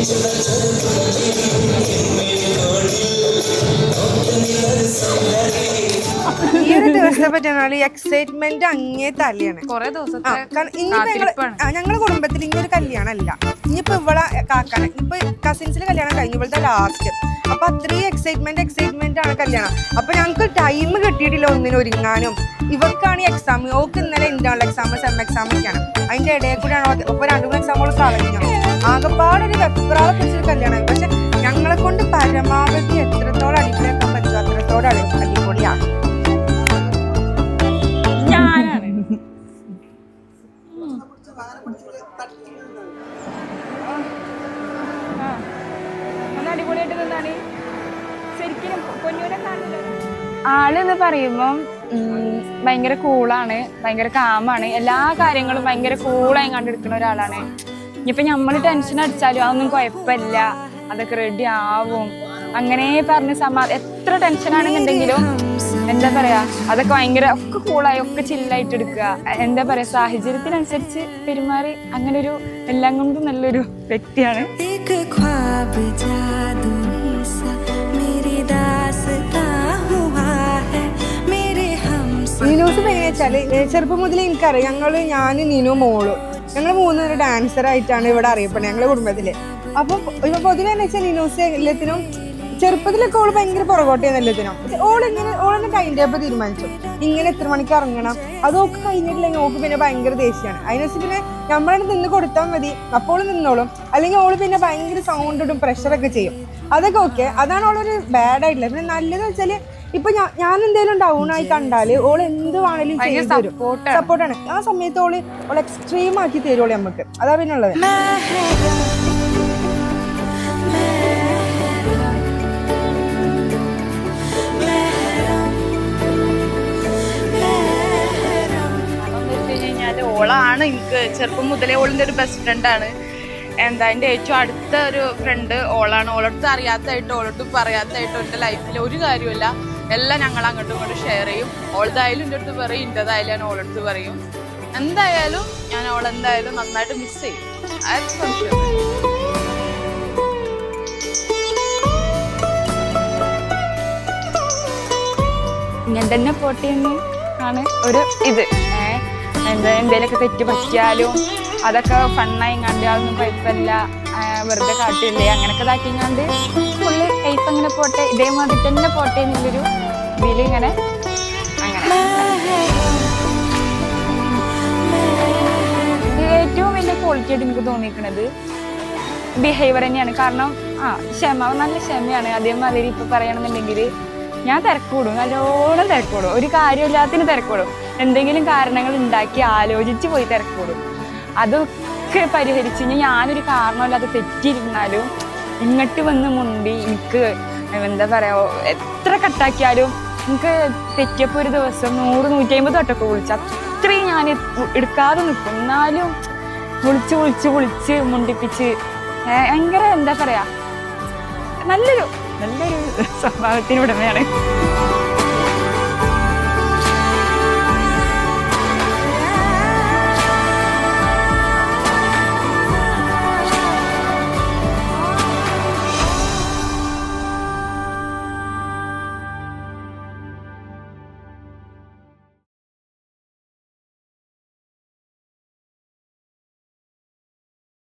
ഈ ഒരു ദിവസത്തെ പറ്റിയാണ് എക്സൈറ്റ്മെന്റ് അങ്ങേ തലയാണ്. ഞങ്ങളെ കുടുംബത്തിൽ ഇങ്ങനൊരു കല്യാണം അല്ല. ഇനിയിപ്പോ ഇവളെ കാക്കാന ഇപ്പൊ കസിൻസിന്റെ കല്യാണം കഴിഞ്ഞ ഇവളുടെ ലാസ്റ്റ്. അപ്പൊ അത്രയും എക്സൈറ്റ്മെന്റ് ആണ് കല്യാണം. അപ്പൊ ഞങ്ങക്ക് ടൈം കിട്ടിയിട്ടില്ല ഒന്നിനും ഒരുങ്ങാനും. ഇവർക്കാണ് എക്സാം. ഓക്ക് ഇന്നലെ ഇന്റേണൽ എക്സാം, സെം എക്സാം ഒക്കെയാണ്. അതിന്റെ ഇടയിൽ കൂടെയാണ് ഇപ്പൊ 2-3 എക്സാമുകൾ കളഞ്ഞു. ആകെപ്പാടൊരു വെപ്രാളെ കുറിച്ചൊരു കല്യാണം. പക്ഷെ ഞങ്ങളെ കൊണ്ട് പരമാവധി എത്രത്തോളം അടിപൊളിയാക്കാൻ പറ്റുമോ അത്രത്തോളം അടിപൊളിയാണ്. ആളെന്ന് പറയുമ്പം ഭയങ്കര കൂളാണ്, ഭയങ്കര കാമാണ്, എല്ലാ കാര്യങ്ങളും ഭയങ്കര കൂളായി കണ്ടെടുക്കുന്ന ഒരാളാണ്. ഇനിയിപ്പോൾ നമ്മൾ ടെൻഷൻ അടിച്ചാലും അതൊന്നും കുഴപ്പമില്ല, അതൊക്കെ റെഡി ആവും അങ്ങനെ പറഞ്ഞ് എത്ര ടെൻഷനാണെന്നുണ്ടെങ്കിലും എന്താ പറയാ അതൊക്കെ ഭയങ്കര ഒക്കെ കൂളായി ഒക്കെ ചില്ലായിട്ട് എടുക്കുക. എന്താ പറയാ സാഹചര്യത്തിനനുസരിച്ച് പെരുമാറി അങ്ങനെ ഒരു എല്ലാം കൊണ്ടും നല്ലൊരു വ്യക്തിയാണ്. നീനൂസ് വെച്ചാല് ചെറുപ്പം മുതലേ എനിക്കറിയാം. ഞാൻ നീനു മോള് ഞങ്ങൾ 3 പേര് ഡാൻസർ ആയിട്ടാണ് ഇവിടെ അറിയപ്പെടുന്നത് ഞങ്ങളുടെ കുടുംബത്തില്. അപ്പൊ ഇപ്പൊ പൊതുവെ എന്ന് വെച്ചാൽ നീനൂസ് എല്ലാത്തിനും ചെറുപ്പത്തിലൊക്കെ ഓള് ഭയങ്കര പുറകോട്ടേന്ന് എല്ലാത്തിനും. ഓളെന്നെ ടൈം ടേബിൾ തീരുമാനിച്ചു, ഇങ്ങനെ എത്ര മണിക്ക് ഇറങ്ങണം. അതൊക്കെ കഴിഞ്ഞിട്ടില്ലെങ്കിൽ ഓക്ക് പിന്നെ ഭയങ്കര ദേഷ്യമാണ്. അതിനനുസരിച്ച് പിന്നെ നമ്മളെ നിന്ന് കൊടുത്താൽ മതി, അപ്പോൾ നിന്നോളും. അല്ലെങ്കിൽ ഓള് പിന്നെ ഭയങ്കര സൗണ്ട് ഇടും, പ്രഷറൊക്കെ ചെയ്യും. അതൊക്കെ ഓക്കെ, അതാണ് ഓളൊരു ബാഡ് ആയിട്ടില്ല. പിന്നെ നല്ലതെന്ന് വെച്ചാല് ഇപ്പൊ ഞാൻ എന്തെങ്കിലും ഡൗൺ ആയി കണ്ടാല് ഓള് എന്ത് വേണേലും ചെയ്തു തരും, സപ്പോർട്ടാണ്. ആ സമയത്ത് ഓള് എക്സ്ട്രീം ആക്കി തരുള്ളൂ നമുക്ക്. അതാ പിന്നെ ഉള്ളത്. ഓളാണ് എനിക്ക് ചെറുപ്പം മുതലേ ഓളിൻ്റെ ഒരു ബെസ്റ്റ് ഫ്രണ്ടാണ്. എന്താ എൻ്റെ ഏറ്റവും അടുത്ത ഒരു ഫ്രണ്ട് ഓളാണ്. ഓളടുത്ത് അറിയാത്തതായിട്ടോ ഓളടുത്ത് പറയാത്തതായിട്ടോ എൻ്റെ ലൈഫിൽ ഒരു കാര്യമില്ല. എല്ലാം ഞങ്ങൾ അങ്ങോട്ടും ഇങ്ങോട്ടും ഷെയർ ചെയ്യും. ഓളതായാലും എൻ്റെ അടുത്ത് പറയും, ഇൻ്റെതായാലും ഞാൻ ഓളടുത്ത് പറയും. എന്തായാലും ഞാൻ ഓളെന്തായാലും നന്നായിട്ട് മിസ് ചെയ്യും. അതൊക്കെ സംശയം. ഇങ്ങനെ തന്നെ പോട്ടേന്ന് ആണ് ഒരു ഇത്. എന്തേലൊക്കെ തെറ്റ് പറ്റിയാലും അതൊക്കെ ഫണ്ണായി കണ്ട് അതൊന്നും കുഴപ്പമില്ല, വെറുതെ കാട്ടില്ലേ അങ്ങനെയൊക്കെ ഇതാക്കിങ്ങാണ്ട് ഫുള്ള് ലൈഫ് അങ്ങനെ പോട്ടെ, ഇതേമാതിരി തന്നെ പോട്ടെ എന്നുള്ളൊരു ഇതിൽ ഇങ്ങനെ അങ്ങനെ. ഏറ്റവും വലിയ ക്വാളിറ്റി ആയിട്ട് എനിക്ക് തോന്നിയിരിക്കുന്നത് ബിഹേവിയർ തന്നെയാണ്. കാരണം നല്ല ക്ഷമയാണ്. അതേമാതിരി ഇപ്പൊ പറയണമെന്നുണ്ടെങ്കിൽ ഞാൻ തിരക്കൂടും, നല്ലോണം തിരക്കൂടും. ഒരു കാര്യമില്ലാത്തതിന് തിരക്കൂടും. എന്തെങ്കിലും കാരണങ്ങൾ ഉണ്ടാക്കി ആലോചിച്ച് പോയി തിരക്കൂടും. അതൊക്കെ പരിഹരിച്ച് ഞാനൊരു കാരണമില്ലാതെ തെറ്റിയിരുന്നാലും ഇങ്ങോട്ട് വന്ന് മുണ്ടി എനിക്ക് എന്താ പറയുക എത്ര കട്ടാക്കിയാലും എനിക്ക് തെറ്റിയപ്പോൾ ഒരു ദിവസം 100-150 തൊട്ടൊക്കെ വിളിച്ചു. അത്രയും ഞാൻ എടുക്കാതെ നിൽക്കും. എന്നാലും വിളിച്ച് മുണ്ടിപ്പിച്ച് ഭയങ്കര എന്താ പറയുക നല്ലൊരു സ്വഭാവത്തിനുടമയാണ്.